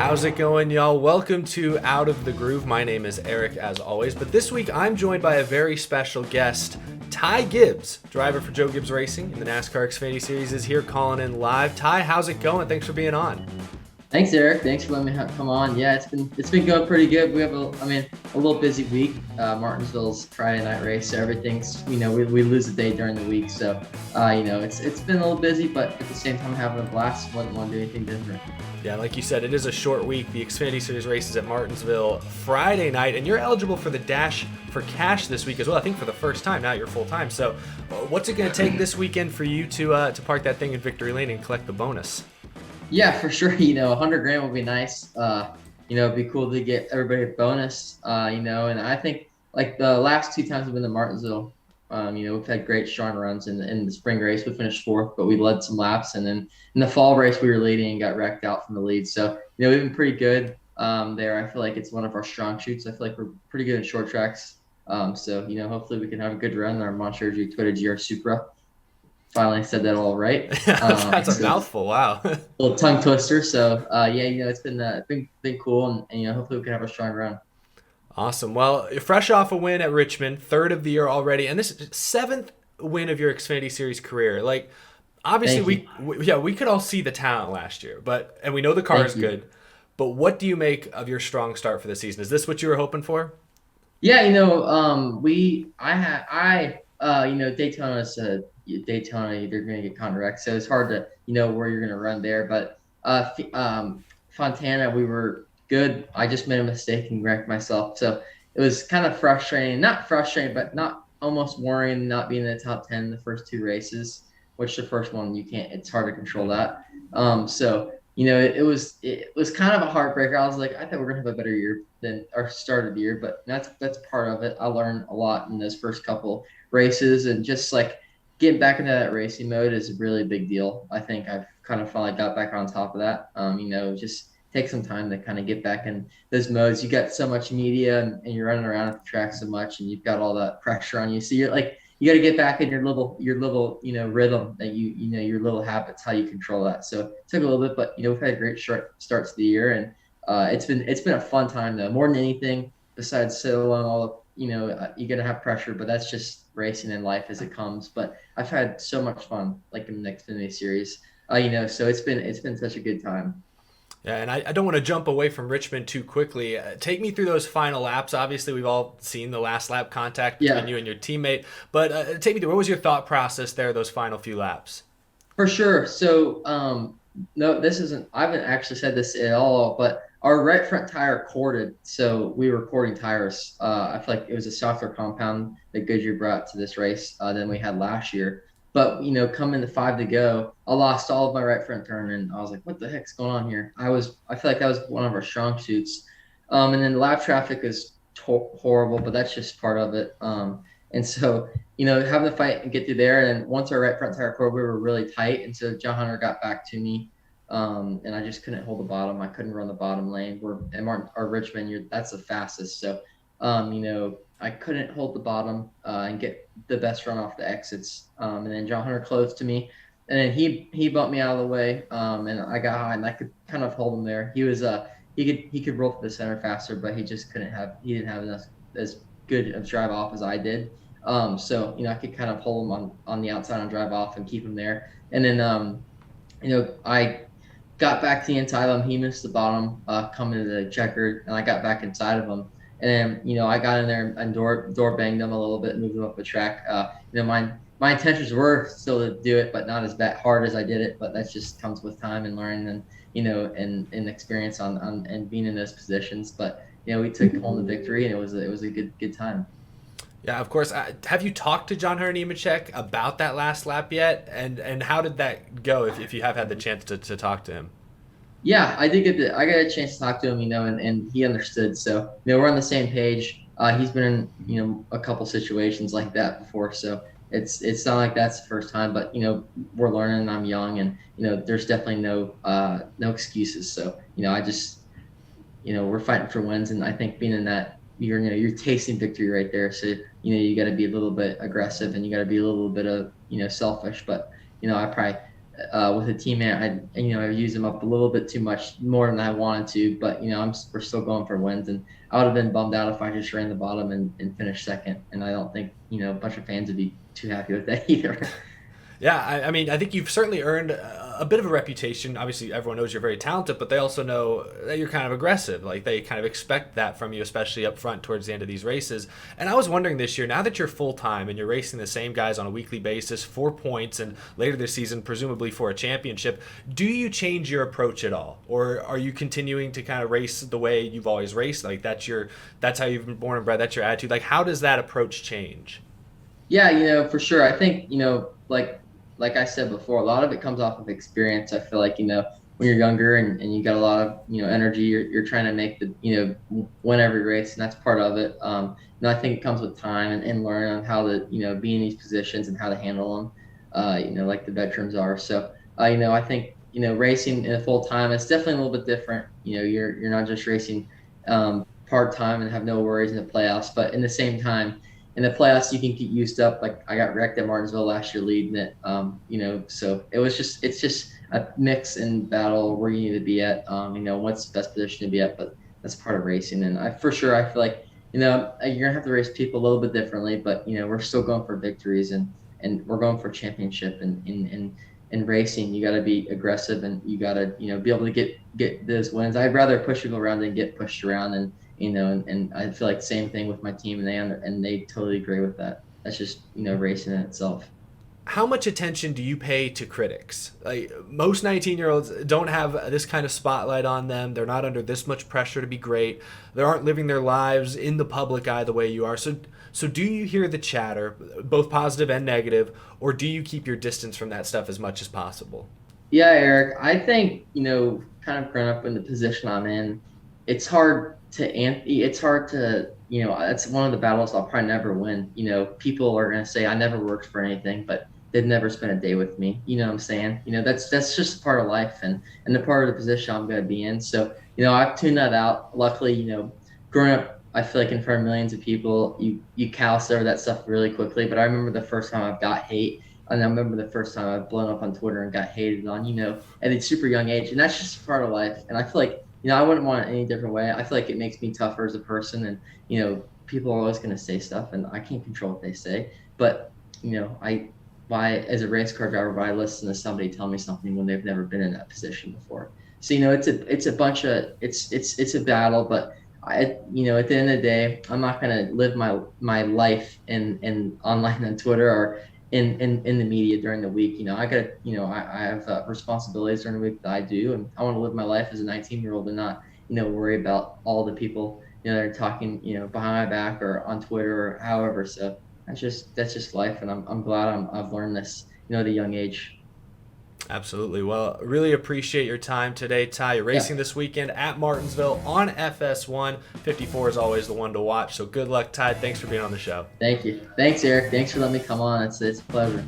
How's it going, y'all? Welcome to Out of the Groove. My name is Eric, as always, but this week I'm joined by a very special guest. Ty Gibbs, driver for Joe Gibbs Racing in the NASCAR Xfinity Series, is here calling in live. Ty, how's it going? Thanks for being on. Thanks, Eric. Thanks for letting me come on. Yeah, it's been going pretty good. We have a little busy week. Martinsville's Friday night race, so everything's we lose a day during the week, so it's been a little busy, but at the same time having a blast. Wouldn't want to do anything different. Yeah, like you said, it is a short week. The Xfinity Series race is at Martinsville Friday night, and you're eligible for the Dash for Cash this week as well. I think for the first time. Now you're full time. So, what's it going to take this weekend for you to park that thing in Victory Lane and collect the bonus? Yeah, for sure. 100 grand would be nice. It'd be cool to get everybody a bonus. And I think like the last two times we've been to Martinsville, we've had great strong runs in the spring race. We finished fourth, but we led some laps, and then in the fall race we were leading and got wrecked out from the lead. So we've been pretty good there. I feel like it's one of our strong shoots. I feel like we're pretty good at short tracks. Hopefully we can have a good run in our Monster Toyota GR Supra. Finally said that all right. That's a mouthful. Wow. Little tongue twister. So it's been cool, and hopefully we can have a strong run. Awesome. Well, you're fresh off a win at Richmond, third of the year already, and this is seventh win of your Xfinity Series career. Like, obviously, we could all see the talent last year, and we know the car is good. But what do you make of your strong start for the season? Is this what you were hoping for? Yeah, Daytona, you're going to get contract, so it's hard to where you're going to run there. But Fontana, we were good. I just made a mistake and wrecked myself, so it was kind of frustrating. Not frustrating, but not almost worrying not being in the top 10 in the first two races. Which the first one you can't. It's hard to control that. It was kind of a heartbreaker. I was like, I thought we were gonna have a better year than our start of the year, but that's part of it. I learned a lot in those first couple races, and just like getting back into that racing mode is a really big deal. I think I've kind of finally got back on top of that. Just take some time to kind of get back in those modes. You got so much media, and you're running around at the track so much, and you've got all that pressure on you. So you're like, you got to get back in your little rhythm that your little habits, how you control that. So it took a little bit, but we've had a great starts to the year, and it's been a fun time though. More than anything, besides soloing all the you're gonna have pressure, but that's just racing in life as it comes. But I've had so much fun, like in the Xfinity Series, so it's been such a good time. Yeah, and I don't want to jump away from Richmond too quickly. Take me through those final laps. Obviously, we've all seen the last lap contact between you and your teammate, but take me through, what was your thought process there, those final few laps? For sure. So, no, I haven't actually said this at all, but our right front tire corded, so we were cording tires. I feel like it was a softer compound that Goodyear brought to this race than we had last year. But, coming to 5 to go, I lost all of my right front turn, and I was like, what the heck's going on here? I feel like that was one of our strong suits. And then lap traffic is horrible, but that's just part of it. And so, having to fight and get through there. And once our right front tire cord, we were really tight. And so John Hunter got back to me, and I just couldn't hold the bottom. I couldn't run the bottom lane. Richmond, that's the fastest. So, I couldn't hold the bottom and get the best run off the exits. And then John Hunter closed to me, and then he bumped me out of the way, and I got high, and I could kind of hold him there. He was he could roll to the center faster, but he didn't have enough as good of drive off as I did. I could kind of hold him on the outside and drive off and keep him there. And then I got back to the inside of him. He missed the bottom coming to the checkered, and I got back inside of him. And then, I got in there and door banged him a little bit, moved him up the track. My intentions were still to do it, but not as hard as I did it. But that just comes with time and learning, and experience and being in those positions. But we took home the victory, and it was a good time. Yeah, of course. Have you talked to John Hunter Nemechek about that last lap yet? And how did that go? If you have had the chance to talk to him. Yeah, I got a chance to talk to him, and he understood. So, we're on the same page. He's been in, a couple situations like that before. So it's not like that's the first time, but, we're learning. I'm young, and, there's definitely no excuses. So, I just, we're fighting for wins. And I think being in that, you're tasting victory right there. So, you got to be a little bit aggressive, and you got to be a little bit of, selfish. But, I probably with a teammate, I use them up a little bit too much, more than I wanted to. But we're still going for wins, and I would have been bummed out if I just ran the bottom and finished second. And I don't think a bunch of fans would be too happy with that either. Yeah, I mean, I think you've certainly earned a bit of a reputation. Obviously, everyone knows you're very talented, but they also know that you're kind of aggressive. Like, they kind of expect that from you, especially up front towards the end of these races. And I was wondering this year, now that you're full-time and you're racing the same guys on a weekly basis for points and later this season, presumably for a championship, do you change your approach at all? Or are you continuing to kind of race the way you've always raced? Like, that's how you've been born and bred, that's your attitude. Like, how does that approach change? Yeah, for sure. I think, like I said before, a lot of it comes off of experience. I feel like, when you're younger and you got a lot of, energy, you're trying to make win every race, and that's part of it. I think it comes with time and learning on how to, be in these positions and how to handle them, like the veterans are. So, I think, racing in a full time, it's definitely a little bit different. You're not just racing part time and have no worries in the playoffs, but in the same time, in the playoffs, you can get used up. Like, I got wrecked at Martinsville last year leading it, so it's just a mix and battle where you need to be at, what's the best position to be at, but that's part of racing. And I feel like, you're going to have to race people a little bit differently, but, we're still going for victories and we're going for a championship. And in racing, you got to be aggressive and you got to, be able to get those wins. I'd rather push people around than get pushed around. And I feel like the same thing with my team, and they totally agree with that. That's just, racing in itself. How much attention do you pay to critics? Like, most 19-year-olds don't have this kind of spotlight on them. They're not under this much pressure to be great. They aren't living their lives in the public eye the way you are. So do you hear the chatter, both positive and negative, or do you keep your distance from that stuff as much as possible? Yeah, Eric, I think, kind of growing up in the position I'm in, it's hard it's one of the battles I'll probably never win. People are going to say I never worked for anything, but they've never spent a day with me. You know what I'm saying? That's just part of life and the part of the position I'm going to be in. So, I've tuned that out. Luckily, growing up, I feel like in front of millions of people, you callous over that stuff really quickly. But I remember the first time I've got hate, and I remember the first time I've blown up on Twitter and got hated on, at a super young age. And that's just part of life. And I feel like, I wouldn't want it any different way. I feel like it makes me tougher as a person, and people are always going to say stuff, and I can't control what they say. But as a race car driver, why listen to somebody tell me something when they've never been in that position before? So it's a bunch of it's a battle, but at the end of the day, I'm not going to live my life in online on Twitter or in the media during the week. I have responsibilities during the week that I do, and I want to live my life as a 19-year-old and not worry about all the people that are talking behind my back or on Twitter or however. So that's just life, and I'm glad I've learned this at a young age. Absolutely. Well, really appreciate your time today, Ty. You're racing this weekend at Martinsville on FS1. 54 is always the one to watch. So good luck, Ty. Thanks for being on the show. Thank you. Thanks, Eric. Thanks for letting me come on. It's a pleasure.